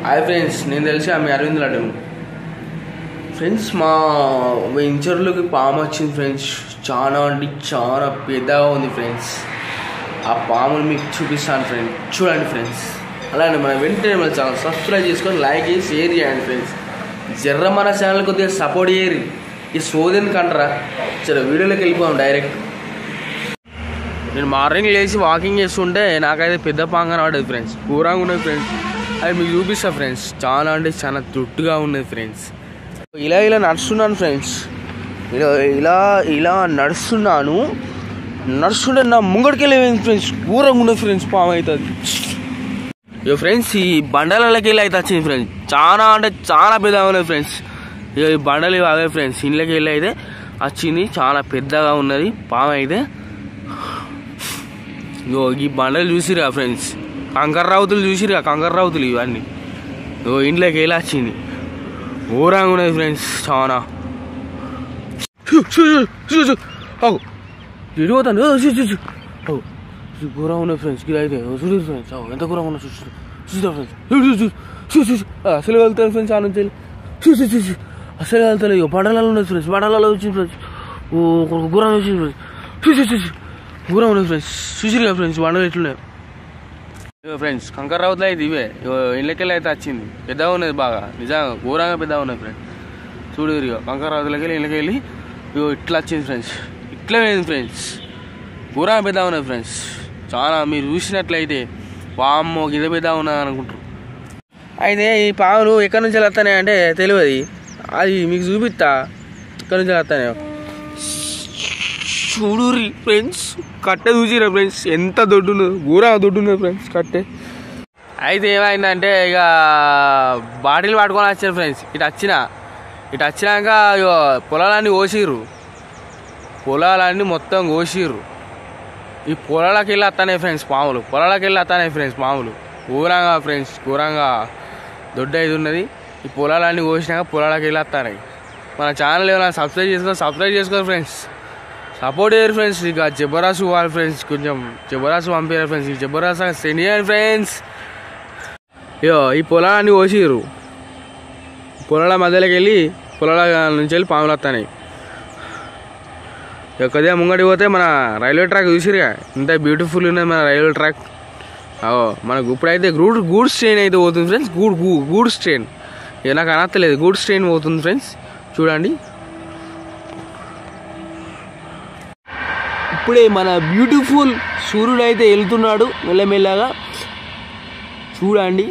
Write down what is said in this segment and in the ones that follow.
Hi friends, నేను తెలిసి ఆమె అరవింద్ లాంటి ఫ్రెండ్స్. మా వెంచర్లోకి పాము వచ్చింది ఫ్రెండ్స్. చాలా అంటే చాలా పెద్దగా ఉంది ఫ్రెండ్స్. ఆ పాముని మీకు చూపిస్తాను ఫ్రెండ్స్, చూడండి ఫ్రెండ్స్. అలానే మన వెంటనే మన ఛానల్ సబ్స్క్రైబ్ చేసుకొని లైక్ చేసి షేర్ చేయండి ఫ్రెండ్స్. జర్ర మన ఛానల్ కొద్దిగా సపోర్ట్ చేయరు. ఈ సోదెని కంటరా సరే వీడియోలోకి వెళ్ళిపోయాం డైరెక్ట్. నేను మార్నింగ్ లేచి వాకింగ్ చేస్తుంటే నాకైతే పెద్ద పాము కనబడేది ఫ్రెండ్స్. ఘోరంగా ఉన్నది ఫ్రెండ్స్. అది మీకు చూపిస్తా ఫ్రెండ్స్. చాలా అంటే చాలా దుట్టుగా ఉన్నది ఫ్రెండ్స్. ఇలా నడుస్తున్నాను ఫ్రెండ్స్. ఇలా నడుస్తుంటే నా ముంగడికి వెళ్ళేది ఫ్రెండ్స్. ఘోరంగా ఉన్నది ఫ్రెండ్స్. పాము అవుతుంది ఇక ఫ్రెండ్స్. ఈ బండలకి వెళ్ళి అయితే వచ్చింది ఫ్రెండ్స్. చాలా అంటే చాలా పెద్దగా ఉన్నది ఫ్రెండ్స్. ఇక ఈ బండలు అవే ఫ్రెండ్స్. ఇంట్లోకి వెళ్ళి అయితే వచ్చింది. చాలా పెద్దగా ఉన్నది పాము అయితే. ఇగో ఈ బండలు చూసిరా ఫ్రెండ్స్. కంకర రావుతులు ఇవన్నీ. ఇగో ఇంట్లోకి వెళ్ళి వచ్చింది. ఘోరంగా ఉన్నది ఫ్రెండ్స్. చాలా ఎడిపోతాను. ఘోరంగా ఉన్నది ఫ్రెండ్స్. ఇది అయితే చూడు ఫ్రెండ్స్. ఎంత ఘోరంగా ఉన్నా చూస్తా ఫ్రెండ్స్. అసలు వెళ్తాను ఫ్రెండ్స్. ఆ నుంచి చూసి అసలు వెళ్తాను. ఇక బండలలో ఉన్నది ఫ్రెండ్స్. బండలలో వచ్చింది ఫ్రెండ్స్. ఘోరంగా వచ్చింది ఫ్రెండ్స్. ఘోరంగా ఉన్నది ఫ్రెండ్స్. చూసిరు ఫ్రెండ్స్ బండలు ఎట్లున్నాయి ఫ్రెండ్స్. కంకర రావుతులు అయితే ఇవే. ఇళ్ళకెళ్ళి అయితే వచ్చింది. పెద్దగా ఉన్నది బాగా, నిజంగా ఘోరంగా పెద్దగా ఉన్నది ఫ్రెండ్స్. చూడు ఇక కంకర రావుతులకి వెళ్ళి ఇళ్ళకెళ్ళి ఇగో ఇట్లా వచ్చింది ఫ్రెండ్స్. ఇట్లా పోయింది ఫ్రెండ్స్. ఘోరంగా పెద్దగా ఉన్నది ఫ్రెండ్స్. చాలా మీరు చూసినట్లయితే పాము గిద పెద్దగా ఉన్నది అనుకుంటారు. అయితే ఈ పాములు ఎక్కడి నుంచి వస్తాయి అంటే తెలియదు. అది మీకు చూపిస్తా ఎక్కడి నుంచి వస్తాయో. చూడుర్రి ఫ్రెండ్స్. కట్టె చూసిరా ఫ్రెండ్స్. ఎంత దొడ్డున్నది, ఘోరంగా దొడ్డున్నది ఫ్రెండ్స్ కట్టె. అయితే ఏమైందంటే ఇక బాటిల్ పట్టుకొని వచ్చారు ఫ్రెండ్స్. ఇటు వచ్చినాక ఇక పొలాలన్నీ మొత్తం కోసిర్రు. ఈ పొలాలకి వెళ్ళి వస్తాయి ఫ్రెండ్స్ పాములు. ఘోరంగా ఫ్రెండ్స్, ఘోరంగా దొడ్డ ఇది ఉన్నది. ఈ పొలాలన్నీ కోసినాక పొలాలకి వెళ్ళి వస్తాయి. మన ఛానల్ ఏమైనా సబ్స్క్రైబ్ చేసుకోండి ఫ్రెండ్స్. సపోర్ట్ చేయరు ఫ్రెండ్స్. ఇక జబర్దస్త్ వాళ్ళు ఫ్రెండ్స్. కొంచెం జబర్దస్త్ పంపారు ఫ్రెండ్స్. ఈ జబర్దస్త్ సెండ్ చేయండి ఫ్రెండ్స్. ఇయో ఈ పొలాలన్నీ కోసిర్రు. పొలాల మధ్యలోకి వెళ్ళి నుంచి వెళ్ళి పాములు వస్తాయి. కొద్దిగా ముంగడికి పోతే మన రైల్వే ట్రాక్ చూసిరుగా ఇంత బ్యూటిఫుల్ ఉన్నది మన రైల్వే ట్రాక్. మనకు ఇప్పుడైతే గూడ్స్ ట్రైన్ అయితే పోతుంది ఫ్రెండ్స్. గూడ్స్ ట్రైన్ నాకు అనత్తలేదు. గూడ్స్ ట్రైన్ పోతుంది ఫ్రెండ్స్. చూడండి ఇప్పుడే మన బ్యూటిఫుల్ సూర్యుడు అయితే వెళ్తున్నాడు మెల్లమెల్లగా. చూడండి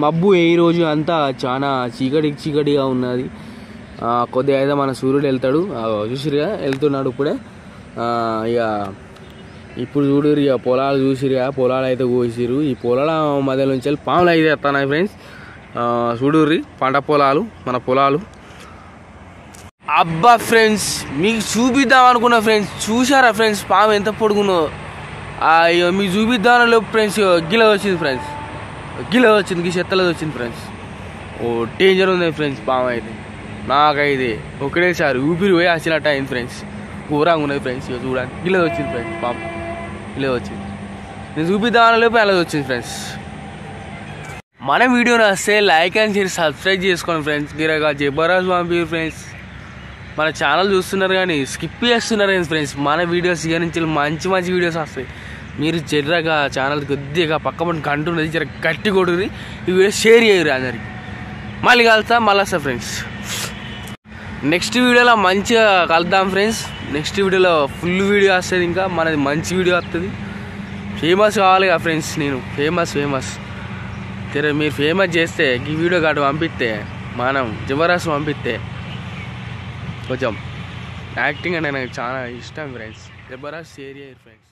మబ్బు ఈరోజు అంతా చాలా చీకటిగా ఉన్నది. కొద్దిగా అయితే మన సూర్యుడు వెళ్తాడు. చూసిరుగా వెళ్తున్నాడు ఇప్పుడే. ఇక ఇప్పుడు చూడరు ఇక పొలాలు చూసిరుగా. పొలాలు అయితే కోసిరు. ఈ పొలాల మధ్య నుంచి వెళ్ళి పాములు అయితే వస్తున్నాయి ఫ్రెండ్స్. చూడుర్రి పంట పొలాలు, మన పొలాలు. అబ్బా ఫ్రెండ్స్ మీకు చూపిద్దాం అనుకున్నా ఫ్రెండ్స్. చూసారా ఫ్రెండ్స్ పాము ఎంత పొడుగునో. మీకు చూపిద్దామని లేవు ఫ్రెండ్స్. గిల వచ్చింది ఫ్రెండ్స్. చెత్తలో వచ్చింది ఫ్రెండ్స్. డేంజర్ ఉంది ఫ్రెండ్స్ పాము అయితే. నాకైతే ఒకటేసారి ఊపిరి పోయి వచ్చినట్టు అయింది ఫ్రెండ్స్. ఘోరంగా ఉన్నది ఫ్రెండ్స్. చూడండి గిల వచ్చింది ఫ్రెండ్స్. పాము గిల వచ్చింది. నేను చూపిద్దామని లేపు అలా వచ్చింది ఫ్రెండ్స్. మన వీడియో నచ్చితే లైక్ అండ్ షేర్ సబ్స్క్రైబ్ చేసుకోండి ఫ్రెండ్స్. గిరగా జబర్దస్త్ పంపిరు ఫ్రెండ్స్. మన ఛానల్ చూస్తున్నారు కానీ స్కిప్ చేస్తున్నారు కానీ ఫ్రెండ్స్. మన వీడియోస్ ఇక నుంచి మంచి వీడియోస్ వస్తాయి. మీరు జర్రగా ఛానల్ కొద్దిగా పక్క గంట ఉన్నది జర గట్టి కొడుకుని ఈ వీడియో షేర్ చేయరు అందరికి. మళ్ళీ వస్తా ఫ్రెండ్స్. నెక్స్ట్ వీడియోలో మంచిగా కలుద్దాం ఫ్రెండ్స్. నెక్స్ట్ వీడియోలో ఫుల్ వీడియో వస్తుంది. ఇంకా మనది మంచి వీడియో వస్తుంది. ఫేమస్ కావాలి కదా ఫ్రెండ్స్. నేను ఫేమస్ మీరు ఫేమస్ చేస్తే ఈ వీడియో కాదు పంపిస్తే, మనం జబర్దస్త్ పంపిస్తే కొంచెం యాక్టింగ్ అంటే నాకు చాలా ఇష్టం ఫ్రెండ్స్. జబర్దస్త్ షేర్ చేయరు ఫ్రెండ్స్.